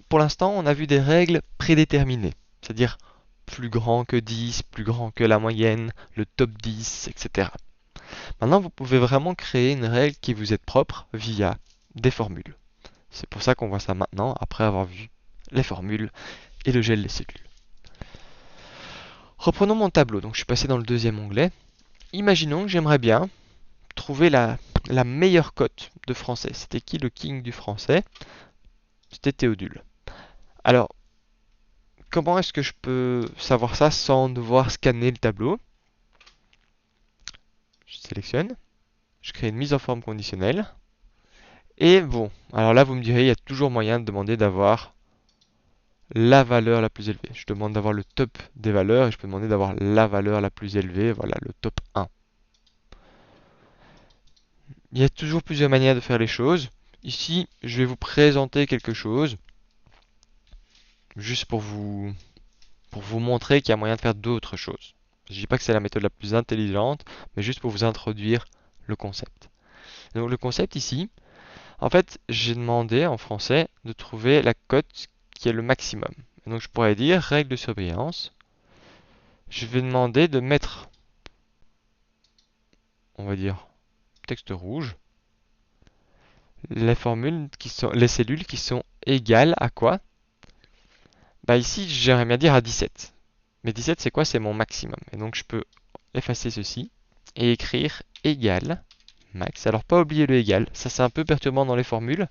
pour l'instant, on a vu des règles prédéterminées, c'est-à-dire plus grand que 10, plus grand que la moyenne, le top 10, etc. Maintenant, vous pouvez vraiment créer une règle qui vous est propre via des formules. C'est pour ça qu'on voit ça maintenant, après avoir vu les formules et le gel des cellules. Reprenons mon tableau, donc je suis passé dans le deuxième onglet. Imaginons que j'aimerais bien trouver la meilleure cote de français. C'était qui le king du français? C'était Théodule. Alors, comment est-ce que je peux savoir ça sans devoir scanner le tableau? Je sélectionne, je crée une mise en forme conditionnelle. Et bon, alors là vous me direz, il y a toujours moyen de demander d'avoir la valeur la plus élevée. Je demande d'avoir le top des valeurs et je peux demander d'avoir la valeur la plus élevée, voilà, le top 1. Il y a toujours plusieurs manières de faire les choses. Ici, je vais vous présenter quelque chose, juste pour vous montrer qu'il y a moyen de faire d'autres choses. Je ne dis pas que c'est la méthode la plus intelligente, mais juste pour vous introduire le concept. Donc le concept ici, en fait, j'ai demandé en français de trouver la cote qui est le maximum. Et donc je pourrais dire, règle de surveillance, je vais demander de mettre, on va dire, texte rouge, les cellules qui sont égales à quoi? Bah ici, j'aimerais bien dire à 17. Mais 17, c'est quoi? C'est mon maximum. Et donc je peux effacer ceci et écrire égal max. Alors pas oublier le égal, ça c'est un peu perturbant dans les formules.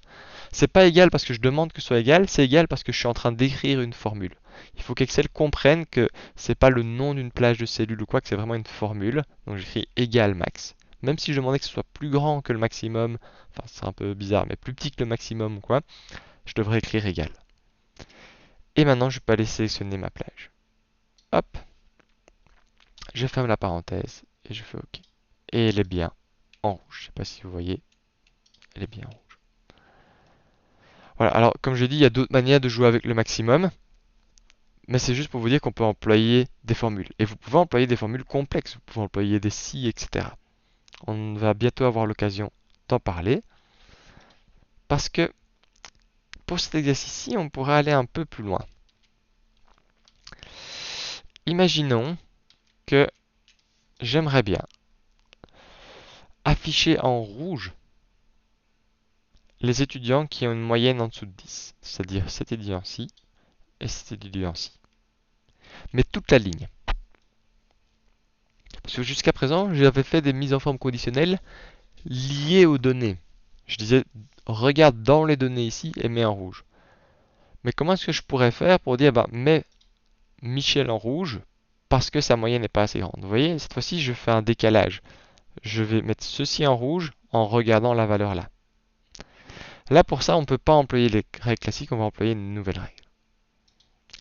C'est pas égal parce que je demande que ce soit égal, c'est égal parce que je suis en train d'écrire une formule. Il faut qu'Excel comprenne que c'est pas le nom d'une plage de cellules ou quoi, que c'est vraiment une formule. Donc j'écris égal max. Même si je demandais que ce soit plus grand que le maximum, enfin c'est un peu bizarre, mais plus petit que le maximum ou quoi, je devrais écrire égal. Et maintenant je peux aller sélectionner ma plage. Hop, je ferme la parenthèse et je fais OK. Et elle est bien en rouge. Je sais pas si vous voyez, elle est bien en rouge. Voilà, alors comme je dis, il y a d'autres manières de jouer avec le maximum. Mais c'est juste pour vous dire qu'on peut employer des formules. Et vous pouvez employer des formules complexes. Vous pouvez employer des si, etc. On va bientôt avoir l'occasion d'en parler. Parce que pour cet exercice-ci, on pourrait aller un peu plus loin. Imaginons que j'aimerais bien afficher en rouge les étudiants qui ont une moyenne en dessous de 10. C'est-à-dire cet étudiant-ci et cet étudiant-ci. Mais toute la ligne. Parce que jusqu'à présent, j'avais fait des mises en forme conditionnelles liées aux données. Je disais, regarde dans les données ici et mets en rouge. Mais comment est-ce que je pourrais faire pour dire, bah, mets Michel en rouge parce que sa moyenne n'est pas assez grande. Vous voyez, cette fois-ci, je fais un décalage. Je vais mettre ceci en rouge en regardant la valeur là. Là, pour ça, on ne peut pas employer les règles classiques, on va employer une nouvelle règle.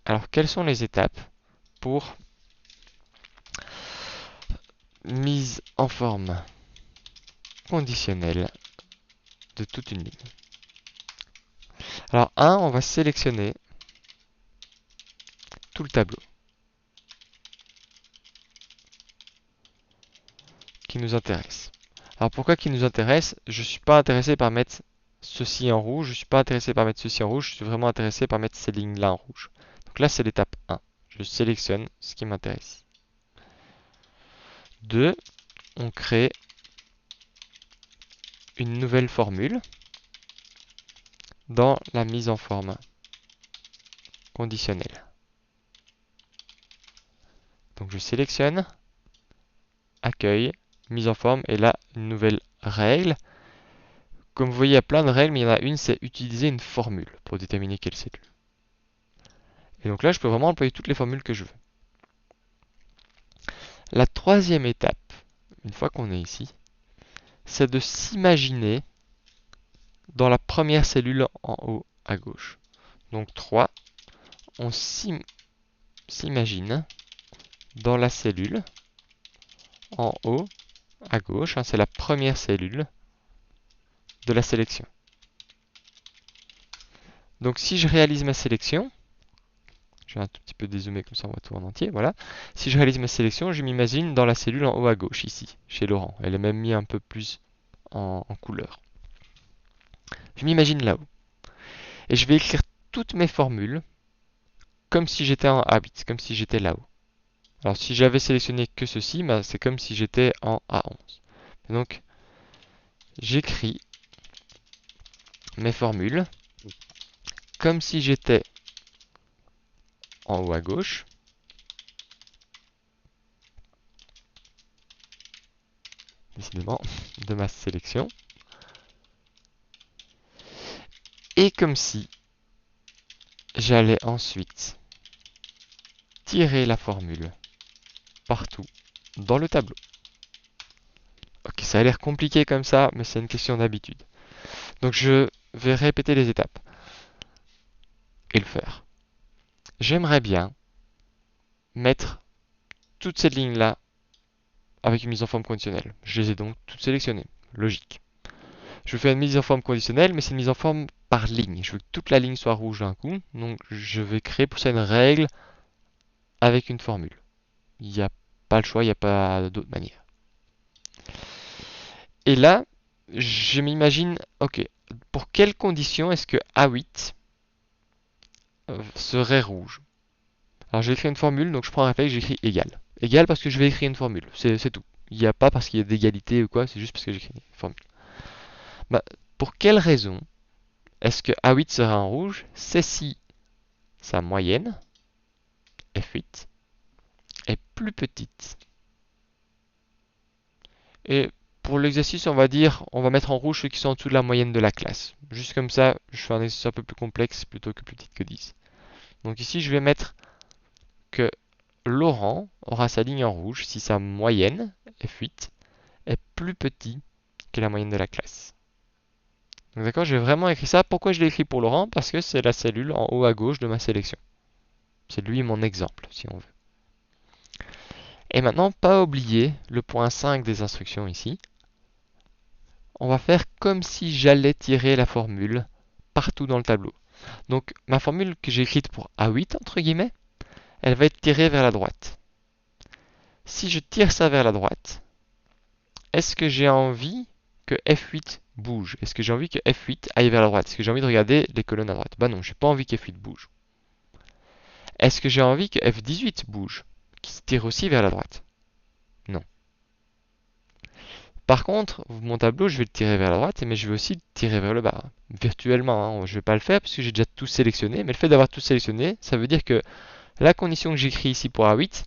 Alors, quelles sont les étapes pour mise en forme conditionnelle de toute une ligne? Alors, on va sélectionner tout le tableau qui nous intéresse. Alors, pourquoi qui nous intéresse? Je ne suis pas intéressé par mettre ceci en rouge, je ne suis pas intéressé par mettre ceci en rouge, je suis vraiment intéressé par mettre ces lignes-là en rouge. Donc là, c'est l'étape 1. Je sélectionne ce qui m'intéresse. 2. On crée une nouvelle formule dans la mise en forme conditionnelle. Donc je sélectionne, accueil, mise en forme, et là, une nouvelle règle. Comme vous voyez, il y a plein de règles, mais il y en a une, c'est utiliser une formule pour déterminer quelle cellule. Et donc là, je peux vraiment employer toutes les formules que je veux. La troisième étape, une fois qu'on est ici, c'est de s'imaginer dans la première cellule en haut à gauche. Donc 3, on s'imagine dans la cellule en haut à gauche, c'est la première cellule de la sélection. Donc si je réalise ma sélection, je vais un tout petit peu dézoomer comme ça on voit tout en entier, voilà. Si je réalise ma sélection, je m'imagine dans la cellule en haut à gauche, ici, chez Laurent. Elle est même mise un peu plus en couleur. Je m'imagine là-haut. Et je vais écrire toutes mes formules comme si j'étais en A8, comme si j'étais là-haut. Alors si j'avais sélectionné que ceci, bah, c'est comme si j'étais en A11. Et donc, j'écris mes formules comme si j'étais en haut à gauche. Décidément, de ma sélection. Et comme si j'allais ensuite tirer la formule partout dans le tableau. Ok, ça a l'air compliqué comme ça, mais c'est une question d'habitude. Donc je vais répéter les étapes et le faire. J'aimerais bien mettre toutes ces lignes-là avec une mise en forme conditionnelle. Je les ai donc toutes sélectionnées. Logique. Je vais faire une mise en forme conditionnelle, mais c'est une mise en forme par ligne. Je veux que toute la ligne soit rouge d'un coup, donc je vais créer pour ça une règle avec une formule. Il n'y a pas le choix, il n'y a pas d'autre manière. Et là, je m'imagine, ok, pour quelles conditions est-ce que A8 serait rouge? Alors je vais écrire une formule, donc je prends un réflexe, j'écris égal. Égal parce que je vais écrire une formule, c'est tout. Il n'y a pas parce qu'il y a d'égalité ou quoi, c'est juste parce que j'écris une formule. Bah, pour quelle raison est-ce que A8 sera en rouge? C'est si sa moyenne, F8, est plus petite. Et pour l'exercice, on va dire, on va mettre en rouge ceux qui sont en dessous de la moyenne de la classe. Juste comme ça, je fais un exercice un peu plus complexe plutôt que plus petite que 10. Donc ici, je vais mettre que Laurent aura sa ligne en rouge si sa moyenne, F8, est plus petite que la moyenne de la classe. Donc d'accord, j'ai vraiment écrit ça. Pourquoi je l'ai écrit pour Laurent? Parce que c'est la cellule en haut à gauche de ma sélection. C'est lui mon exemple, si on veut. Et maintenant, pas oublier le point 5 des instructions ici. On va faire comme si j'allais tirer la formule partout dans le tableau. Donc ma formule que j'ai écrite pour A8, entre guillemets, elle va être tirée vers la droite. Si je tire ça vers la droite, est-ce que j'ai envie que F8 bouge? Est-ce que j'ai envie que F8 aille vers la droite? Est-ce que j'ai envie de regarder les colonnes à droite? Bah non, j'ai pas envie que F8 bouge. Est-ce que j'ai envie que F18 bouge? Qui se tire aussi vers la droite? Non. Par contre, mon tableau, je vais le tirer vers la droite, mais je vais aussi le tirer vers le bas. Virtuellement, hein. Je ne vais pas le faire parce que j'ai déjà tout sélectionné, mais le fait d'avoir tout sélectionné, ça veut dire que la condition que j'écris ici pour A8,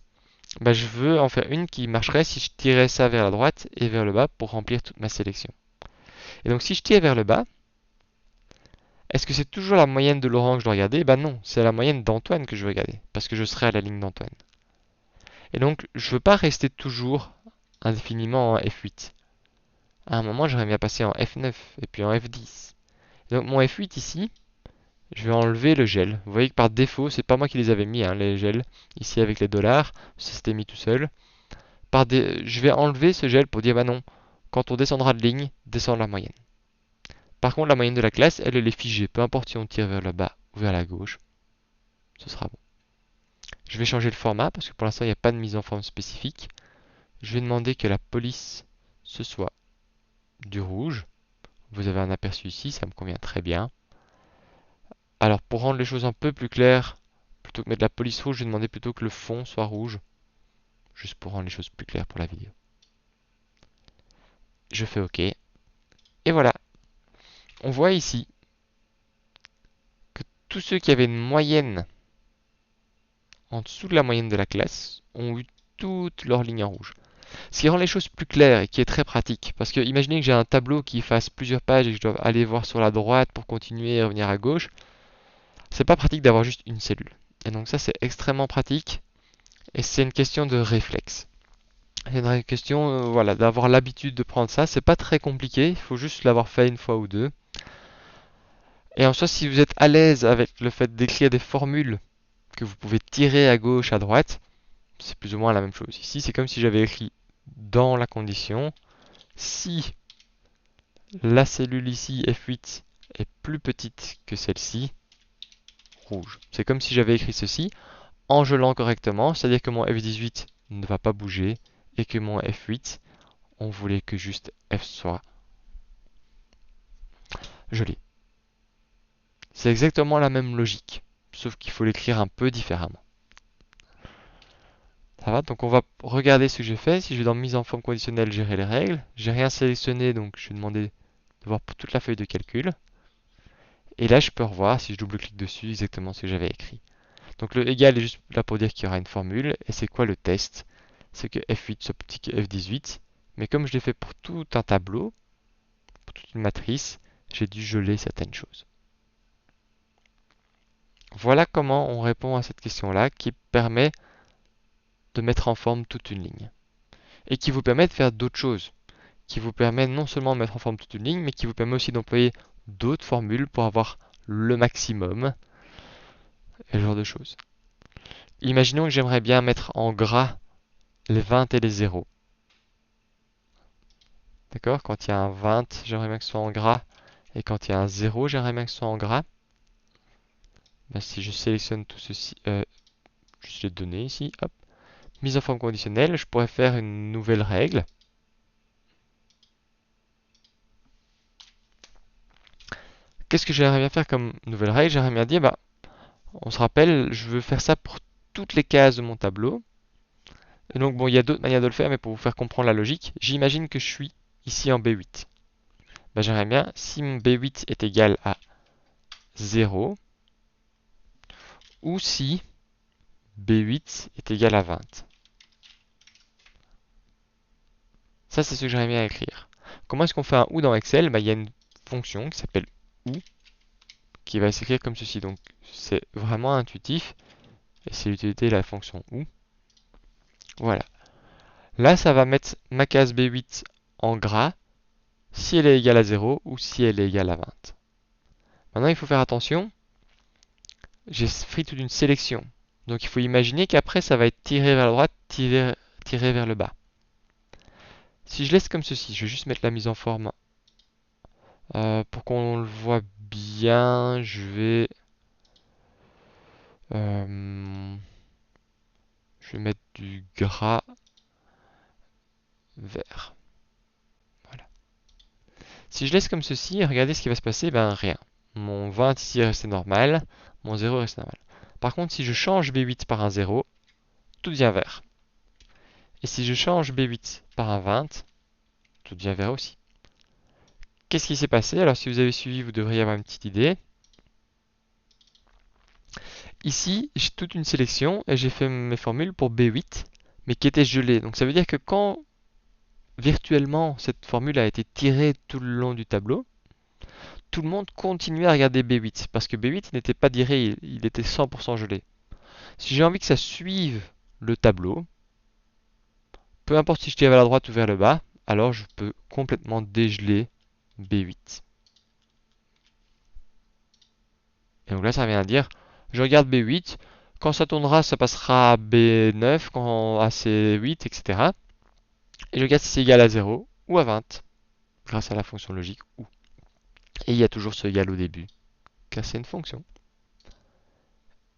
bah, je veux en faire une qui marcherait si je tirais ça vers la droite et vers le bas pour remplir toute ma sélection. Et donc si je tire vers le bas, est-ce que c'est toujours la moyenne de Laurent que je dois regarder? Ben non, c'est la moyenne d'Antoine que je veux regarder, parce que je serai à la ligne d'Antoine. Et donc je ne veux pas rester toujours indéfiniment en F8. À un moment, j'aimerais bien passer en F9 et puis en F10. Et donc mon F8 ici, je vais enlever le gel. Vous voyez que par défaut, c'est pas moi qui les avais mis, hein, les gels. Ici avec les dollars, ça s'était mis tout seul. Je vais enlever ce gel pour dire, bah non, quand on descendra de ligne, descendre la moyenne. Par contre, la moyenne de la classe, elle est figée. Peu importe si on tire vers le bas ou vers la gauche, ce sera bon. Je vais changer le format parce que pour l'instant, il n'y a pas de mise en forme spécifique. Je vais demander que la police, ce soit du rouge. Vous avez un aperçu ici, ça me convient très bien. Alors pour rendre les choses un peu plus claires, plutôt que mettre la police rouge, je vais demander plutôt que le fond soit rouge. Juste pour rendre les choses plus claires pour la vidéo. Je fais OK. Et voilà. On voit ici que tous ceux qui avaient une moyenne en dessous de la moyenne de la classe ont eu toutes leurs lignes en rouge. Ce qui rend les choses plus claires et qui est très pratique. Parce que imaginez que j'ai un tableau qui fasse plusieurs pages et que je dois aller voir sur la droite pour continuer et revenir à gauche. C'est pas pratique d'avoir juste une cellule. Et donc ça c'est extrêmement pratique. Et c'est une question de réflexe. C'est une question voilà, d'avoir l'habitude de prendre ça. C'est pas très compliqué, il faut juste l'avoir fait une fois ou deux. Et en soi, si vous êtes à l'aise avec le fait d'écrire des formules que vous pouvez tirer à gauche, à droite, c'est plus ou moins la même chose. Ici, c'est comme si j'avais écrit dans la condition, si la cellule ici, F8, est plus petite que celle-ci, rouge. C'est comme si j'avais écrit ceci en gelant correctement, c'est-à-dire que mon F18 ne va pas bouger et que mon F8, on voulait que juste F soit gelé. C'est exactement la même logique, sauf qu'il faut l'écrire un peu différemment. Ça va? Donc on va regarder ce que j'ai fait. Si je vais dans mise en forme conditionnelle, gérer les règles. J'ai rien sélectionné, donc je vais demander de voir pour toute la feuille de calcul. Et là, je peux revoir, si je double-clique dessus, exactement ce que j'avais écrit. Donc le égal est juste là pour dire qu'il y aura une formule. Et c'est quoi le test? C'est que F8 soit plus petit que F18. Mais comme je l'ai fait pour tout un tableau, pour toute une matrice, j'ai dû geler certaines choses. Voilà comment on répond à cette question-là qui permet de mettre en forme toute une ligne. Et qui vous permet de faire d'autres choses. Qui vous permet non seulement de mettre en forme toute une ligne, mais qui vous permet aussi d'employer d'autres formules pour avoir le maximum et ce genre de choses. Imaginons que j'aimerais bien mettre en gras les 20 et les 0. D'accord? Quand il y a un 20, j'aimerais bien que ce soit en gras. Et quand il y a un 0, j'aimerais bien que ce soit en gras. Ben, si je sélectionne tout ceci, juste les données ici, hop. Mise en forme conditionnelle, je pourrais faire une nouvelle règle. Qu'est-ce que j'aimerais bien faire comme nouvelle règle? J'aimerais bien dire, bah, on se rappelle, je veux faire ça pour toutes les cases de mon tableau. Et donc, bon, il y a d'autres manières de le faire, mais pour vous faire comprendre la logique, j'imagine que je suis ici en B8. Ben, j'aimerais bien, si mon B8 est égal à 0, ou si B8 est égal à 20. Ça, c'est ce que j'aimerais bien écrire. Comment est-ce qu'on fait un OU dans Excel? Ben, il y a une fonction qui s'appelle OU, qui va s'écrire comme ceci. Donc, c'est vraiment intuitif, et c'est l'utilité de la fonction OU. Voilà. Là, ça va mettre ma case B8 en gras, si elle est égale à 0 ou si elle est égale à 20. Maintenant, il faut faire attention. J'ai fait toute une sélection. Donc, il faut imaginer qu'après, ça va être tiré vers la droite, tiré vers le bas. Si je laisse comme ceci, je vais juste mettre la mise en forme pour qu'on le voit bien. Je vais mettre du gras vert. Voilà. Si je laisse comme ceci, regardez ce qui va se passer. Ben rien. Mon 20 ici est resté normal. Mon 0 est resté normal. Par contre, si je change B8 par un 0, tout devient vert. Et si je change B8 par un 20, tout devient vert aussi. Qu'est-ce qui s'est passé? Alors si vous avez suivi, vous devriez avoir une petite idée. Ici, j'ai toute une sélection et j'ai fait mes formules pour B8, mais qui étaient gelées. Donc ça veut dire que quand virtuellement cette formule a été tirée tout le long du tableau, tout le monde continuait à regarder B8 parce que B8 n'était pas tiré, il était 100% gelé. Si j'ai envie que ça suive le tableau, peu importe si je tire vers la droite ou vers le bas, alors je peux complètement dégeler B8. Et donc là, ça vient à dire, je regarde B8, quand ça tournera, ça passera à B9, quand à C8, etc. Et je regarde si c'est égal à 0 ou à 20, grâce à la fonction logique OU. Et il y a toujours ce égal au début, car c'est une fonction.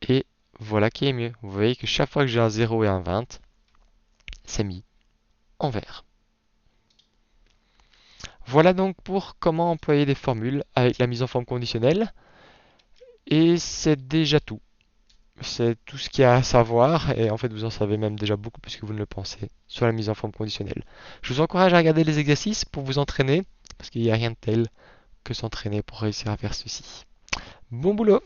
Et voilà qui est mieux. Vous voyez que chaque fois que j'ai un 0 et un 20, c'est mis en vert. Voilà donc pour comment employer des formules avec la mise en forme conditionnelle. Et c'est déjà tout. C'est tout ce qu'il y a à savoir, et en fait vous en savez même déjà beaucoup plus que vous ne le pensez sur la mise en forme conditionnelle. Je vous encourage à regarder les exercices pour vous entraîner, parce qu'il n'y a rien de tel que s'entraîner pour réussir à faire ceci. Bon boulot!